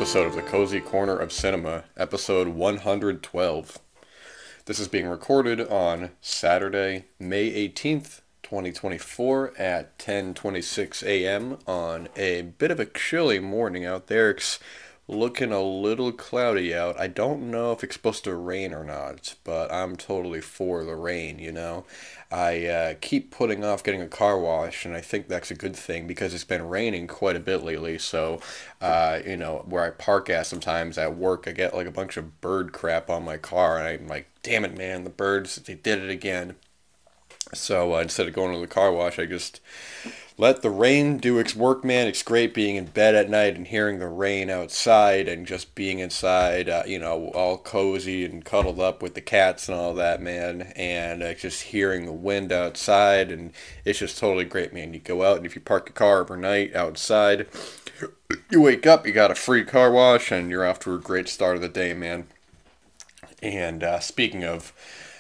episode of the Cozy Corner of Cinema, episode 112. This is being recorded on Saturday, May 18th, 2024 at 10:26 a.m. on a bit of a chilly morning out there. It's looking a little cloudy out. I don't know if it's supposed to rain or not, but I'm totally for the rain, you know. I keep putting off getting a car wash, and I think that's a good thing because it's been raining quite a bit lately. So, where I park at sometimes at work, I get like a bunch of bird crap on my car, and I'm like, damn it, man, the birds, they did it again. So instead of going to the car wash, I just let the rain do its work, man. It's great being in bed at night and hearing the rain outside and just being inside, all cozy and cuddled up with the cats and all that, man. And just hearing the wind outside, and it's just totally great, man. You go out, and if you park your car overnight outside, you wake up, you got a free car wash, and you're off to a great start of the day, man. And speaking of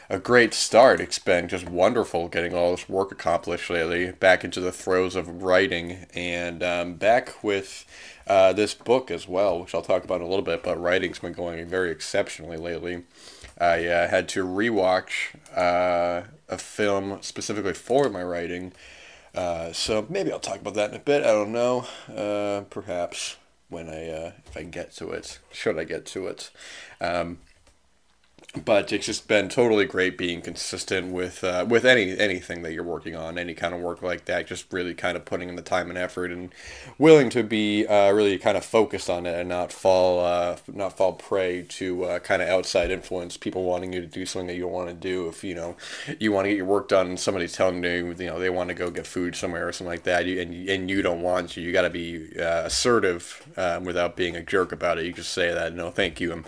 a great start, it's been just wonderful getting all this work accomplished lately, back into the throes of writing, and back with this book as well, which I'll talk about in a little bit, but writing's been going very exceptionally lately. I had to rewatch a film specifically for my writing, so maybe I'll talk about that in a bit, I don't know, perhaps when if I can get to it, should I get to it. But it's just been totally great being consistent with anything that you're working on, any kind of work like that. Just really kind of putting in the time and effort, and willing to be really kind of focused on it, and not fall prey to kind of outside influence, people wanting you to do something that you don't want to do. If you want to get your work done, and somebody's telling you they want to go get food somewhere or something like that, and you don't want to, you got to be assertive without being a jerk about it. You just say that, no, thank you.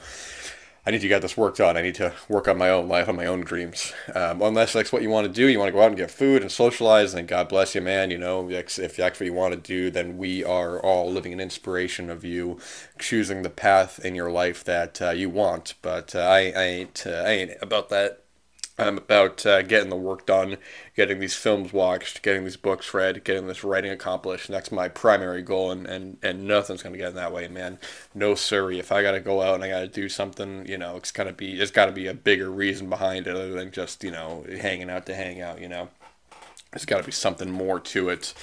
I need to get this work done. I need to work on my own life, on my own dreams. Unless that's what you want to do, you want to go out and get food and socialize, and God bless you, man. If that's what you want to do, then we are all living an inspiration of you choosing the path in your life that you want. But I ain't about that. I'm about getting the work done, getting these films watched, getting these books read, getting this writing accomplished. And that's my primary goal, and nothing's gonna get in that way, man. No siree. If I gotta go out and I gotta do something, it's gotta be a bigger reason behind it other than just hanging out to hang out. There's got to be something more to it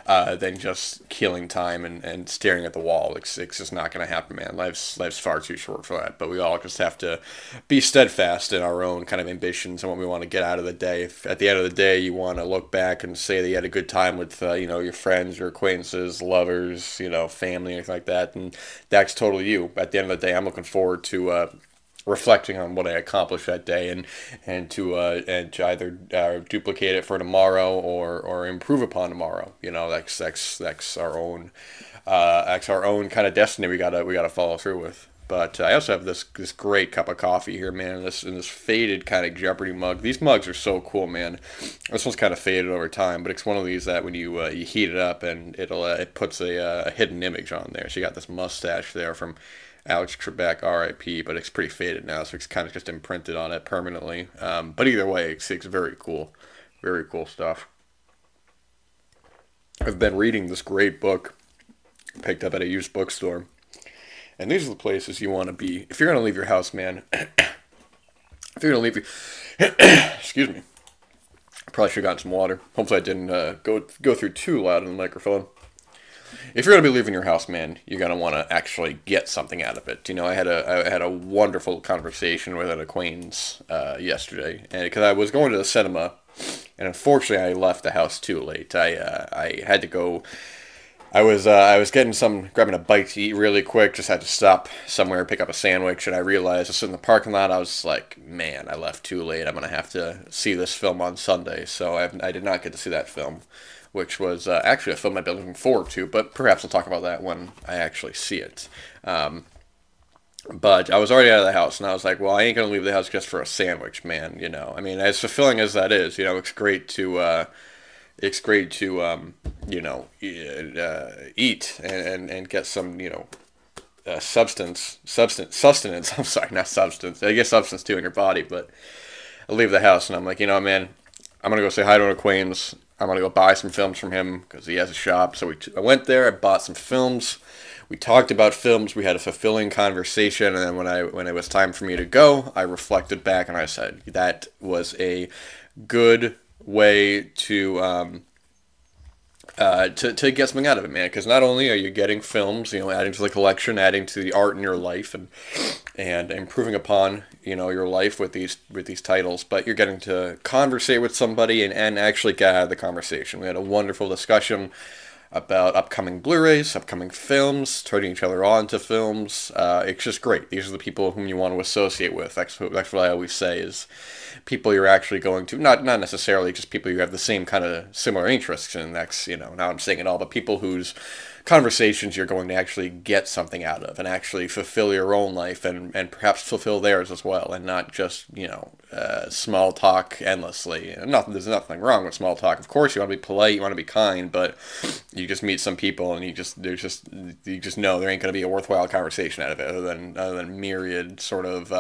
than just killing time and staring at the wall. It's just not going to happen, man. Life's far too short for that. But we all just have to be steadfast in our own kind of ambitions and what we want to get out of the day. If at the end of the day you want to look back and say that you had a good time with your friends, your acquaintances, lovers, family, anything like that, and that's totally you. At the end of the day, I'm looking forward to reflecting on what I accomplished that day, and to either duplicate it for tomorrow or improve upon tomorrow. That's our own kind of destiny we gotta follow through with. But I also have this great cup of coffee here, man, in this faded kind of Jeopardy mug. These mugs are so cool, man. This one's kind of faded over time, but it's one of these that when you heat it up, and it puts a hidden image on there. So you got this mustache there from Alex Trebek, R.I.P., but it's pretty faded now, so it's kind of just imprinted on it permanently. But either way, it's very cool. Very cool stuff. I've been reading this great book picked up at a used bookstore. And these are the places you want to be. If you're going to leave your house, man, if you're going to leave your... Excuse me. Probably should have gotten some water. Hopefully I didn't go through too loud in the microphone. If you're going to be leaving your house, man, you're going to want to actually get something out of it. I had a wonderful conversation with an acquaintance yesterday, and because I was going to the cinema, and unfortunately I left the house too late. I had to go. I was grabbing a bite to eat really quick. Just had to stop somewhere, pick up a sandwich, and I realized I was in the parking lot. I was like, man, I left too late. I'm going to have to see this film on Sunday, so I did not get to see that film, which was actually a film I've been looking forward to, but perhaps I'll talk about that when I actually see it. But I was already out of the house, and I was like, well, I ain't going to leave the house just for a sandwich, man, I mean, as fulfilling as that is, it's great to eat and get some, sustenance, I'm sorry, not substance, I guess substance too in your body, but I leave the house, and I'm like, man, I'm going to go say hi to an acquaintance. I'm going to go buy some films from him because he has a shop. So I went there, I bought some films. We talked about films. We had a fulfilling conversation, and then when it was time for me to go, I reflected back and I said that was a good way to get something out of it, man. Because not only are you getting films, adding to the collection, adding to the art in your life, and improving upon your life with these titles, but you're getting to conversate with somebody and actually get out of the conversation. We had a wonderful discussion about upcoming Blu-rays, upcoming films, turning each other on to films. It's just great. These are the people whom you want to associate with. That's what I always say is people you're actually going to, not necessarily just people you have the same kind of similar interests in. That's, now I'm saying it all, but people whose conversations you're going to actually get something out of and actually fulfill your own life and perhaps fulfill theirs as well, and not just, small talk endlessly. And there's nothing wrong with small talk. Of course, you want to be polite, you want to be kind, but you just meet some people and you just know there ain't going to be a worthwhile conversation out of it other than myriad sort of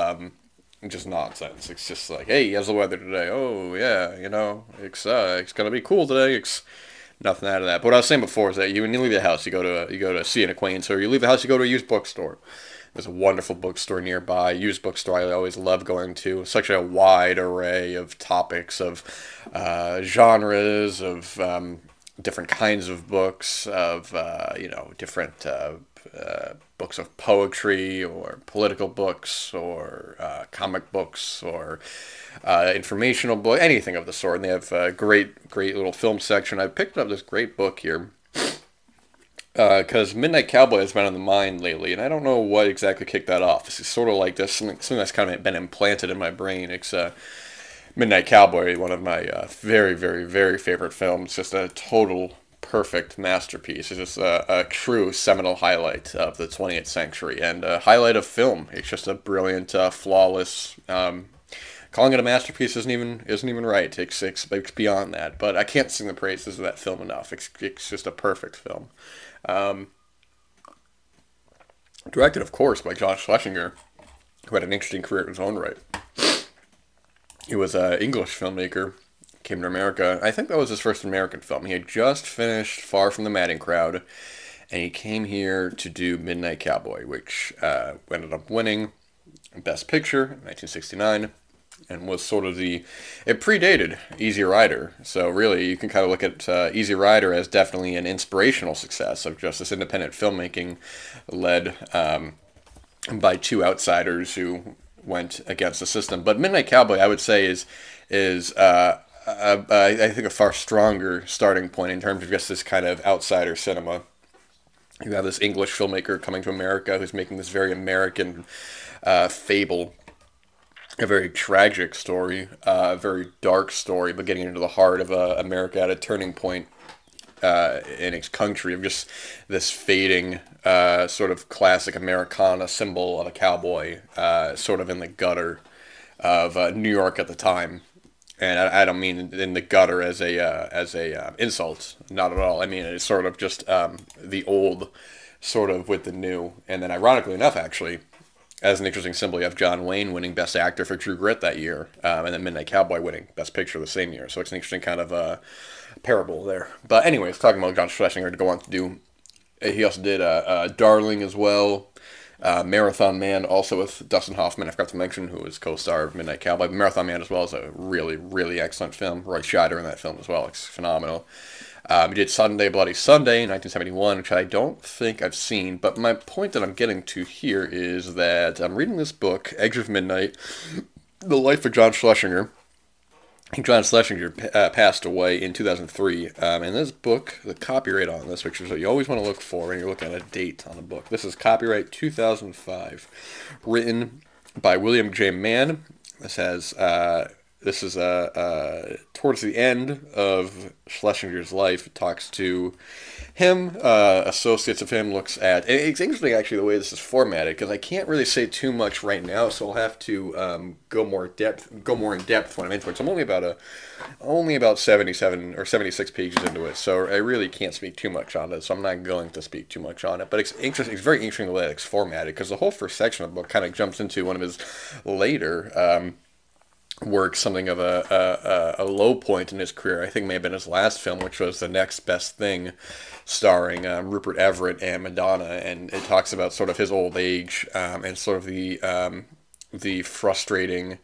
just nonsense. It's just like, hey, how's the weather today? Oh yeah, it's gonna be cool today. It's nothing out of that. But what I was saying before is that when you leave the house, you go to see an acquaintance, or you leave the house, you go to a used bookstore. There's a wonderful bookstore nearby, used bookstore I always love going to. Such a wide array of topics, of genres, of different kinds of books, of different books of poetry or political books or comic books or informational book, anything of the sort. And they have a great little film section. I picked up this great book here because Midnight Cowboy has been on the mind lately, and I don't know what exactly kicked that off. It's sort of like this, something that's kind of been implanted in my brain. It's Midnight Cowboy, one of my very, very, very favorite films. Just a total perfect masterpiece. It's just a true seminal highlight of the 20th century and a highlight of film. It's just a brilliant, flawless. Calling it a masterpiece isn't even right. It's beyond that. But I can't sing the praises of that film enough. It's just a perfect film. Directed, of course, by John Schlesinger, who had an interesting career in his own right. He was an English filmmaker, came to America. I think that was his first American film. He had just finished Far from the Madding Crowd, and he came here to do Midnight Cowboy, which ended up winning Best Picture in 1969, and was sort of it predated Easy Rider. So really, you can kind of look at Easy Rider as definitely an inspirational success of just this independent filmmaking led by two outsiders who went against the system. But Midnight Cowboy, I would say, is I think a far stronger starting point in terms of just this kind of outsider cinema. You have this English filmmaker coming to America who's making this very American fable, a very tragic story, a very dark story, but getting into the heart of America at a turning point in its country, of just this fading sort of classic Americana symbol of a cowboy sort of in the gutter of New York at the time. And I don't mean in the gutter as a insult, not at all. I mean it's sort of just the old sort of with the new. And then ironically enough, actually, as an interesting symbol, you have John Wayne winning Best Actor for True Grit that year, and then Midnight Cowboy winning Best Picture the same year. So it's an interesting kind of parable there. But anyways, talking about John Schlesinger, to go on to do, he also did Darling as well, Marathon Man, also with Dustin Hoffman, I forgot to mention, who was co-star of Midnight Cowboy. Marathon Man as well is a really, really excellent film. Roy Scheider in that film as well. It's phenomenal. He did Sunday, Bloody Sunday in 1971, which I don't think I've seen. But my point that I'm getting to here is that I'm reading this book, Edge of Midnight, The Life of John Schlesinger. John Schlesinger passed away in 2003. And this book, the copyright on this, which is what you always want to look for when you're looking at a date on a book. This is copyright 2005, written by William J. Mann. This is towards the end of Schlesinger's life. It talks to him, associates of him, looks at, and it's interesting actually the way this is formatted, because I can't really say too much right now, so I'll have to go more in depth when I'm into it. So I'm only about 77 or 76 pages into it, so I really can't speak too much on it. So I'm not going to speak too much on it, but it's interesting. It's very interesting the way it's formatted, because the whole first section of the book kind of jumps into one of his later work something of a low point in his career. I think may have been his last film, which was The Next Best Thing, starring Rupert Everett and Madonna, and it talks about sort of his old age and sort of the frustrating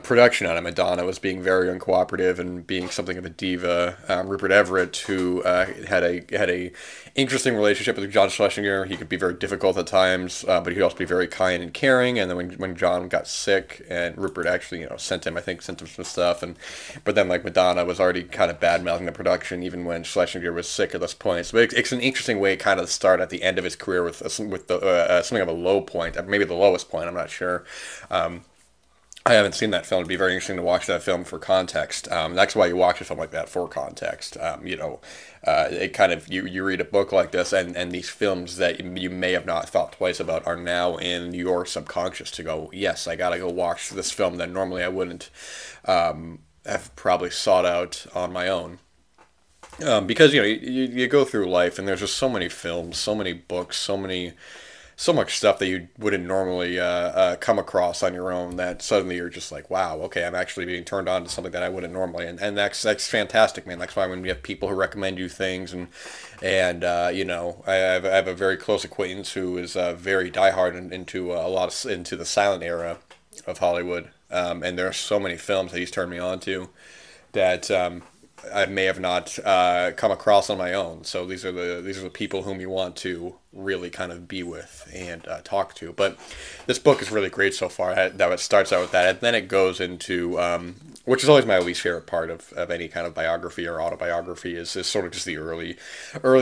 production on it. Madonna was being very uncooperative and being something of a diva. Rupert Everett, who had a interesting relationship with John Schlesinger, he could be very difficult at times, but he could also be very kind and caring. And then when John got sick, and Rupert actually sent him, I think sent him some stuff, and but then like Madonna was already kind of bad mouthing the production even when Schlesinger was sick at this point. So it's an interesting way kind of to start at the end of his career with something of a low point, maybe the lowest point. I'm not sure. I haven't seen that film. It'd be very interesting to watch that film for context. That's why you watch a film like that, for context. It kind of you read a book like this, and these films that you may have not thought twice about are now in your subconscious to go, yes, I gotta go watch this film that normally I wouldn't have probably sought out on my own. Because you go through life and there's just so many films, so many books, so much stuff that you wouldn't normally come across on your own, that suddenly you're just like, wow, okay, I'm actually being turned on to something that I wouldn't normally, and that's fantastic, man. That's why when we have people who recommend you things, and I have a very close acquaintance who is very diehard into into the silent era of Hollywood, and there are so many films that he's turned me on to that I may have not come across on my own. So these are the people whom you want to really kind of be with and talk to. But this book is really great so far. That it starts out with that, and then it goes into which is always my least favorite part of any kind of biography or autobiography is sort of just the early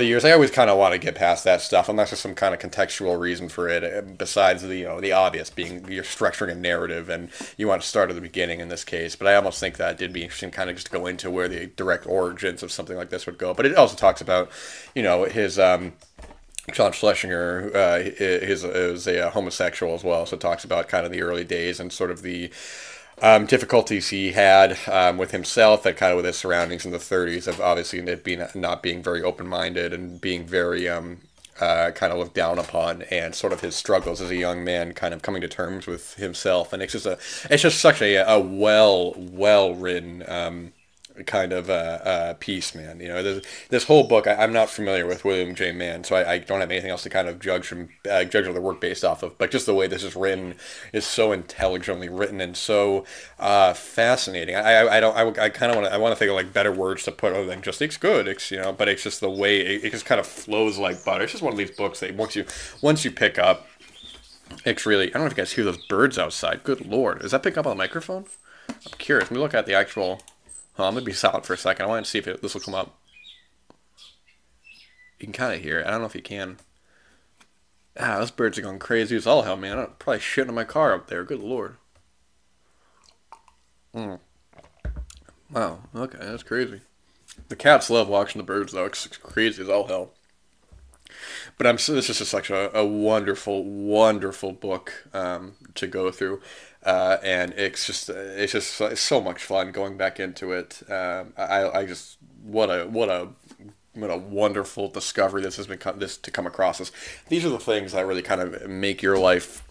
years. I always kind of want to get past that stuff unless there's some kind of contextual reason for it, besides the obvious being you're structuring a narrative and you want to start at the beginning in this case. But I almost think that it'd be interesting kind of just to go into where the direct origins of something like this would go. But it also talks about his John Schlesinger is a homosexual as well, so it talks about kind of the early days and sort of the difficulties he had with himself and kind of with his surroundings in the 30s, of obviously it being not being very open-minded and being very kind of looked down upon, and sort of his struggles as a young man, kind of coming to terms with himself. And it's just such a well written kind of piece, man. This whole book, I'm not familiar with William J. Mann, so I don't have anything else to kind of judge other work based off of. But just the way this is written is so intelligently written and so fascinating. I kind of want to think of like better words to put other than just it's good. But it's just the way it just kind of flows like butter. It's just one of these books that once you pick up, it's really, I don't know if you guys hear those birds outside. Good Lord, does that pick up on the microphone? I'm curious. Let me look at the actual. Oh, I'm going to be silent for a second. I want to see if this will come up. You can kind of hear it. I don't know if you can. Those birds are going crazy as all hell, man. I'm probably shitting in my car up there. Good Lord. Wow. Okay, that's crazy. The cats love watching the birds, though. It's crazy as all hell. But this is just such a wonderful, wonderful book to go through. And it's so much fun going back into it. I just what a wonderful discovery this has been to come across. These are the things that really kind of make your life,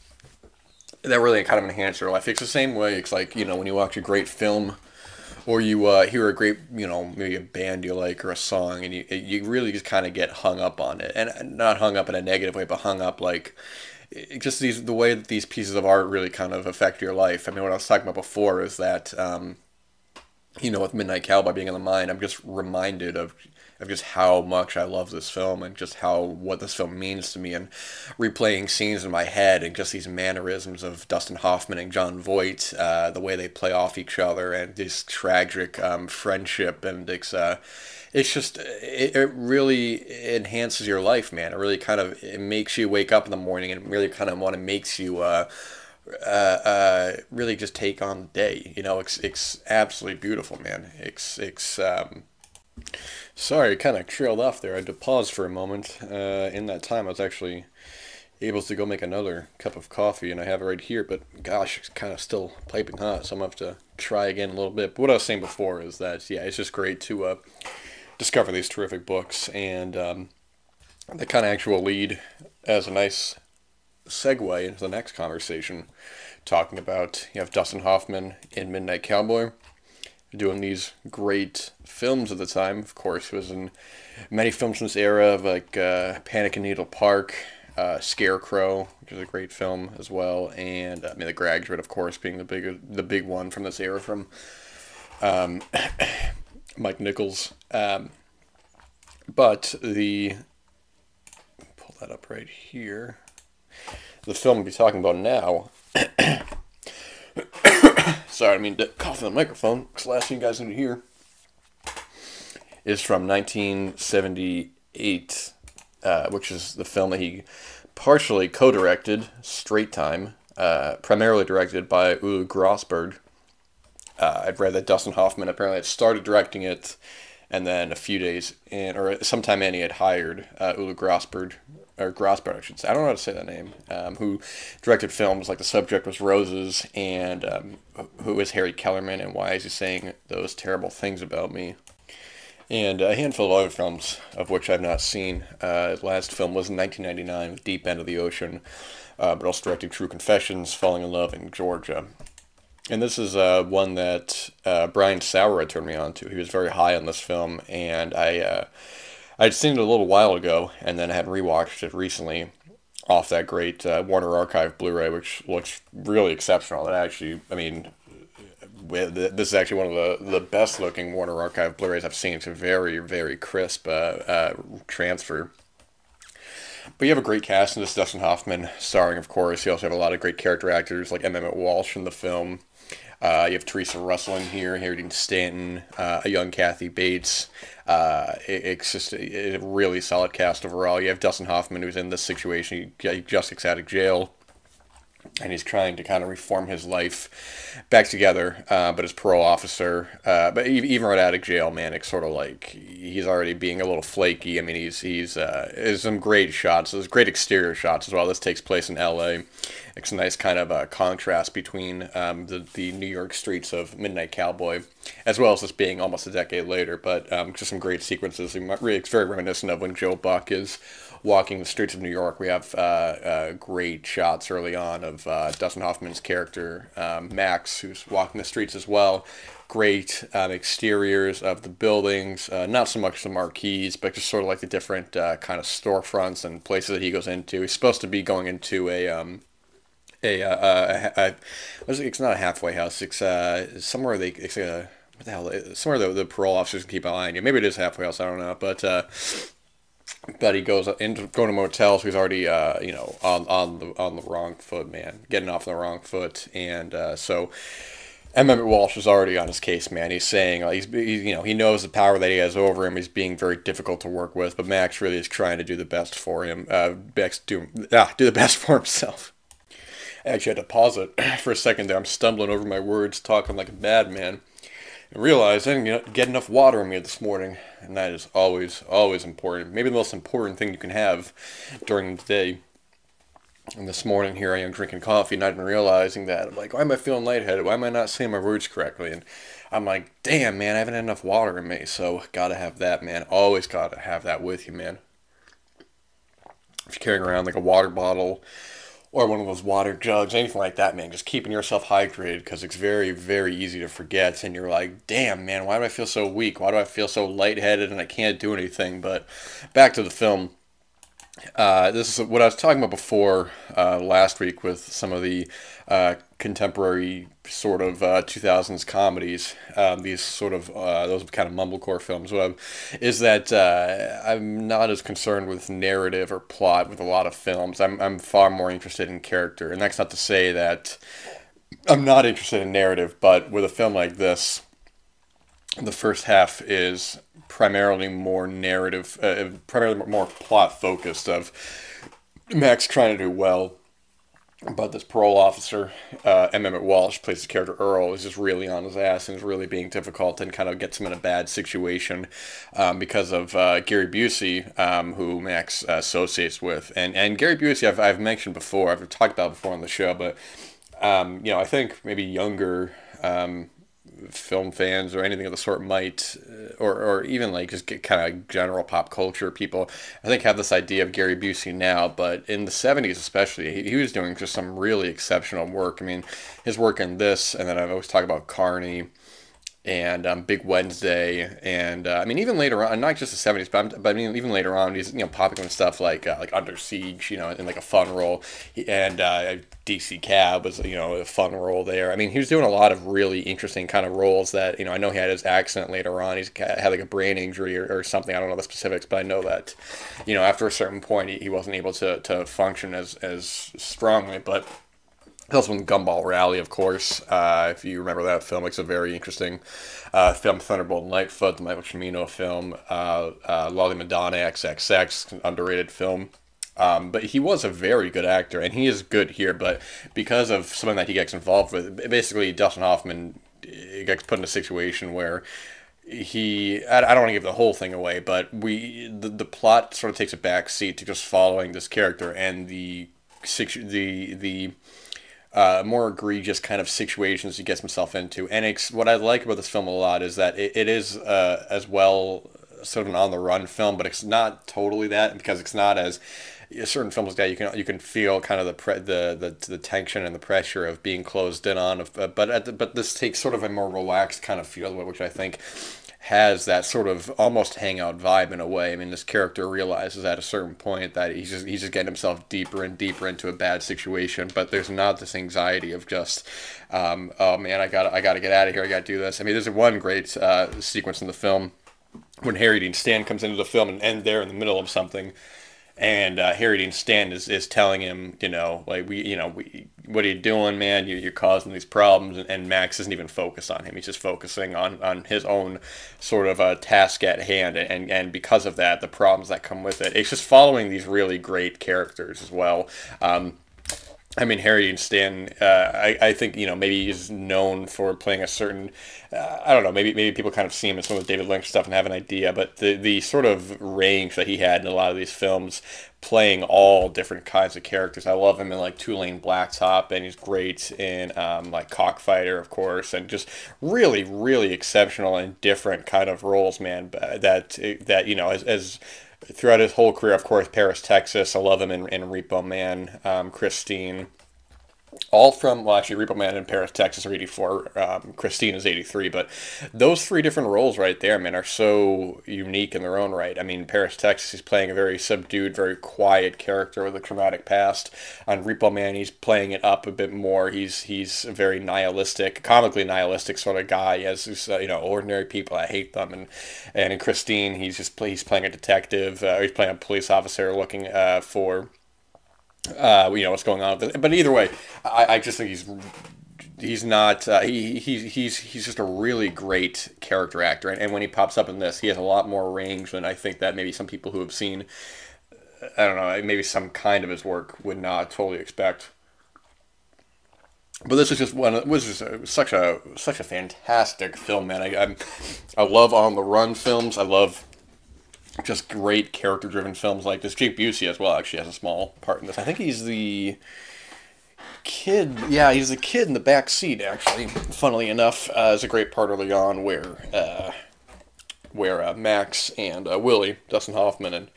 that really kind of enhance your life. It's the same way. It's like when you watch a great film, or you hear a great maybe a band you like or a song, and you really just kind of get hung up on it, and not hung up in a negative way, but hung up like. Just the way that these pieces of art really kind of affect your life. I mean, what I was talking about before is that, with Midnight Cowboy being in the mind, I'm just reminded of just how much I love this film and just what this film means to me, and replaying scenes in my head and just these mannerisms of Dustin Hoffman and John Voight, the way they play off each other, and this tragic friendship, and it really enhances your life, man. It really kind of it makes you wake up in the morning, and it really kind of makes you really just take on the day. It's absolutely beautiful, man. Sorry, I kind of trailed off there. I had to pause for a moment. In that time, I was actually able to go make another cup of coffee, and I have it right here, but gosh, it's kind of still piping hot, so I'm going to have to try again a little bit. But what I was saying before is that, yeah, it's just great to discover these terrific books, and the kind of actual lead as a nice segue into the next conversation, talking about, you have Dustin Hoffman in Midnight Cowboy, doing these great films at the time. Of course, he was in many films from this era, of like Panic in Needle Park, Scarecrow, which is a great film as well, and I mean The Graduate, of course, being the big one from this era from um, Mike Nichols. But the pull that up right here. The film we'll be talking about now. Sorry, I mean to cough on the microphone, because last thing you guys need to hear is from 1978, which is the film that he partially co-directed, Straight Time, primarily directed by Ulu Grossberg. I've read that Dustin Hoffman apparently had started directing it, and then a few days in, or sometime in, he had hired Ulu Grossberg, or Grossberg, I should say. I don't know how to say that name. Who directed films like The Subject Was Roses, and Who is Harry Kellerman, and Why Is He Saying Those Terrible Things About Me? And a handful of other films, of which I've not seen. His last film was in 1999 with Deep End of the Ocean, but also directed True Confessions, Falling in Love in Georgia. And this is one that Brian Sauer had turned me on to. He was very high on this film, and I'd seen it a little while ago, and then I had rewatched it recently off that great Warner Archive Blu-ray, which looks really exceptional. It actually, I mean, this is actually one of the best looking Warner Archive Blu-rays I've seen. It's a very, very crisp transfer. But you have a great cast in this. Dustin Hoffman starring, of course. You also have a lot of great character actors like Emmett Walsh in the film. You have Teresa Russell in here, Harry Dean Stanton, a young Kathy Bates. It's just a really solid cast overall. You have Dustin Hoffman, who's in this situation. He just gets out of jail, and he's trying to kind of reform his life back together, but his parole officer, but even right out of jail, man, it's sort of like he's already being a little flaky. I mean, there's some great shots, there's great exterior shots as well. This takes place in L.A. It's a nice kind of contrast between the New York streets of Midnight Cowboy, as well as this being almost a decade later, but just some great sequences. It's very reminiscent of when Joe Buck is walking the streets of New York. We have great shots early on of Dustin Hoffman's character, Max, who's walking the streets as well. Great exteriors of the buildings, not so much the marquees, but just sort of like the different kind of storefronts and places that he goes into. He's supposed to be going into it's not a halfway house. It's somewhere what the hell? Somewhere the parole officers can keep an eye on you. Maybe it is halfway house. I don't know, but he goes into going to motels. He's already on the wrong foot, man, getting off on the wrong foot, and so Emmett Walsh is already on his case, man. He's saying he knows the power that he has over him. He's being very difficult to work with, but Max really is trying to do the best for him. Do the best for himself. I actually had to pause it for a second there. I'm stumbling over my words, talking like a bad man. I realized I didn't get enough water in me this morning, and that is always, always important. Maybe the most important thing you can have during the day. And this morning here I am drinking coffee, not even realizing that. I'm like, why am I feeling lightheaded? Why am I not saying my words correctly? And I'm like, damn, man, I haven't had enough water in me, so gotta have that, man. Always gotta have that with you, man. If you're carrying around like a water bottle, or one of those water jugs, anything like that, man. Just keeping yourself hydrated, because it's very, very easy to forget. And you're like, damn, man, why do I feel so weak? Why do I feel so lightheaded and I can't do anything? But back to the film. This is what I was talking about before last week with some of the contemporary sort of 2000s comedies, these sort of those kind of mumblecore films, is that I'm not as concerned with narrative or plot with a lot of films. I'm far more interested in character, and that's not to say that I'm not interested in narrative, but with a film like this, the first half is primarily more narrative, primarily more plot focused, of Max trying to do well, but this parole officer, Emmett Walsh, plays the character Earl, is just really on his ass and is really being difficult and kind of gets him in a bad situation because of Gary Busey, who Max associates with. And Gary Busey, I've mentioned before, I've talked about before on the show, but I think maybe younger film fans or anything of the sort might, or even like just get kind of general pop culture people, I think have this idea of Gary Busey now, but in the 70s especially, he was doing just some really exceptional work. I mean, his work in this, and then I always talk about Carney and Big Wednesday, and I mean even later on, not just the 70s, but I mean even later on, he's popping with stuff like Under Siege, in like a fun role, and DC Cab was a fun role there. I mean he was doing a lot of really interesting kind of roles that I know he had his accent later on. He's had like a brain injury or something. I don't know the specifics, but I know that after a certain point he wasn't able to function as strongly, but. Also in Gumball Rally, of course, if you remember that film, it's a very interesting film. Thunderbolt and Lightfoot, the Michael Cimino film, Lolly Madonna, XXX, underrated film. But he was a very good actor, and he is good here, but because of something that he gets involved with, basically Dustin Hoffman gets put in a situation where I don't want to give the whole thing away, but the plot sort of takes a back seat to just following this character and the more egregious kind of situations he gets himself into. And what I like about this film a lot is that it is as well sort of an on the run film, but it's not totally that, because it's not as certain films like that you can feel kind of the tension and the pressure of being closed in on. But this takes sort of a more relaxed kind of feel, which I think has that sort of almost hangout vibe in a way. I mean, this character realizes at a certain point that he's just getting himself deeper and deeper into a bad situation, but there's not this anxiety of just, oh man, I gotta get out of here, I gotta do this. I mean, there's one great sequence in the film when Harry Dean Stanton comes into the film and they're in the middle of something. And Harry Dean Stanton is telling him, like what are you doing, man? You're causing these problems, and Max isn't even focused on him. He's just focusing on his own sort of task at hand, and because of that, the problems that come with it. It's just following these really great characters as well. I mean, Harry Dean Stanton, I think, maybe he's known for playing a certain, I don't know, maybe people kind of see him in some of the David Lynch stuff and have an idea, but the sort of range that he had in a lot of these films, playing all different kinds of characters. I love him in, like, Two-Lane Blacktop, and he's great in, like, Cockfighter, of course, and just really, really exceptional and different kind of roles, man, that as throughout his whole career, of course, Paris, Texas. I love him in Repo Man, Christine. All from, well, actually, Repo Man and Paris, Texas are 84. Christine is 83. But those three different roles right there, man, are so unique in their own right. I mean, Paris, Texas, he's playing a very subdued, very quiet character with a traumatic past. On Repo Man, he's playing it up a bit more. He's a very nihilistic, comically nihilistic sort of guy. He has these, ordinary people. I hate them. And in Christine, he's playing a detective. He's playing a police officer looking for what's going on with it. But either way, I just think he's not he's just a really great character actor, and when he pops up in this, he has a lot more range than I think that maybe some people who have seen, I don't know, maybe some kind of his work would not totally expect. But this is just such a fantastic film, man. I love on the run films. I love just great character-driven films like this. Jake Busey as well actually has a small part in this. I think he's the kid. Yeah, he's the kid in the back seat, actually. Funnily enough, there's a great part early on where Max and Willie, Dustin Hoffman, and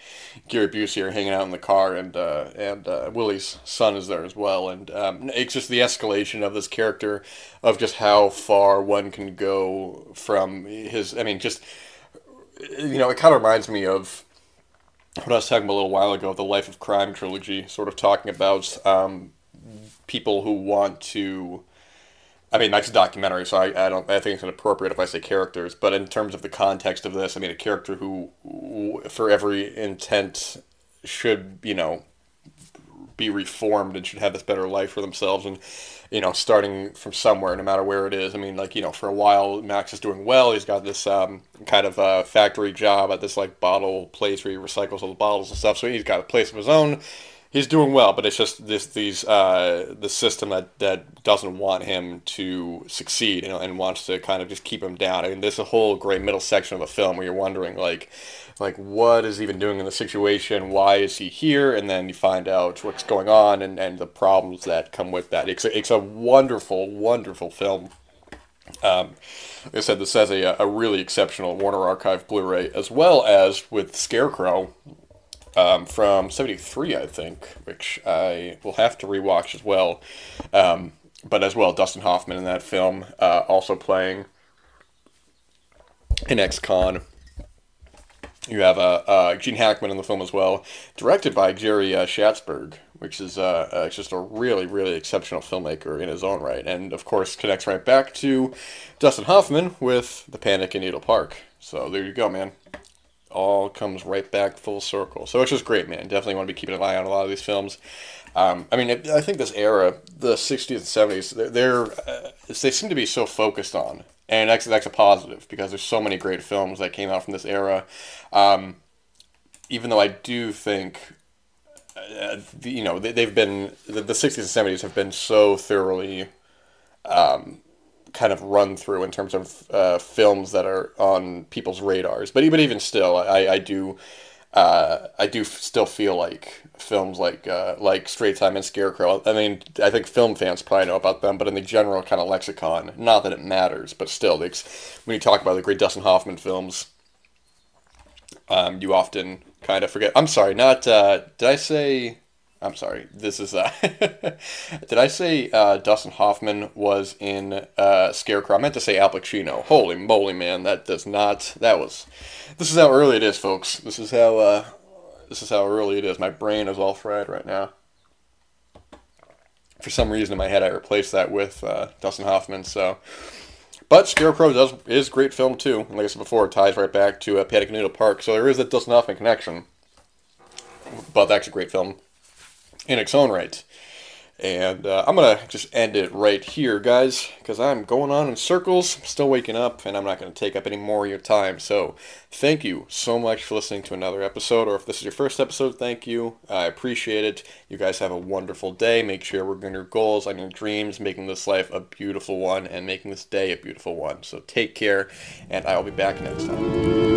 Gary Busey are hanging out in the car, and Willie's son is there as well. And it's just the escalation of this character, of just how far one can go from his. I mean, just. It kind of reminds me of what I was talking about a little while ago, the Life of Crime trilogy, sort of talking about people who want to. I mean, that's a documentary, so I think it's inappropriate if I say characters, but in terms of the context of this, I mean, a character who for every intent, should be reformed and should have this better life for themselves, and starting from somewhere, no matter where it is. I mean, like, for a while Max is doing well. He's got this kind of factory job at this like bottle place where he recycles all the bottles and stuff, so he's got a place of his own. He's doing well, but it's just the system that doesn't want him to succeed, and wants to kind of just keep him down. I mean, there's a whole great middle section of the film where you're wondering, like what is he even doing in the situation? Why is he here? And then you find out what's going on and the problems that come with that. It's a wonderful, wonderful film. Like I said, this has a really exceptional Warner Archive Blu-ray, as well as with Scarecrow from '73, I think, which I will have to rewatch as well. But as well, Dustin Hoffman in that film, also playing an ex-con. You have Gene Hackman in the film as well, directed by Jerry Schatzberg, which is just a really, really exceptional filmmaker in his own right. And, of course, connects right back to Dustin Hoffman with The Panic in Needle Park. So there you go, man. All comes right back full circle. So it's just great, man. Definitely want to be keeping an eye on a lot of these films. I mean, I think this era, the '60s and '70s, they seem to be so focused on, and that's a positive because there's so many great films that came out from this era. Even though I do think, they've been the '60s and '70s have been so thoroughly kind of run through in terms of films that are on people's radars. But even still, I do still feel like films like Straight Time and Scarecrow. I mean, I think film fans probably know about them, but in the general kind of lexicon, not that it matters, but still, when you talk about the great Dustin Hoffman films, you often kind of forget. I'm sorry, not did I say? I'm sorry. This is did I say Dustin Hoffman was in Scarecrow? I meant to say Al Pacino. Holy moly, man! That does not. That was. This is how early it is, folks. This is how early it is. My brain is all fried right now. For some reason in my head, I replaced that with Dustin Hoffman. So, but Scarecrow is a great film too. And like I said before, it ties right back to Panic in Needle Park. So there is that Dustin Hoffman connection. But that's a great film in its own right. And I'm going to just end it right here, guys, because I'm going on in circles. I'm still waking up, and I'm not going to take up any more of your time. So thank you so much for listening to another episode, or if this is your first episode, thank you. I appreciate it. You guys have a wonderful day. Make sure you're working on your goals, on your dreams, making this life a beautiful one, and making this day a beautiful one. So take care, and I will be back next time.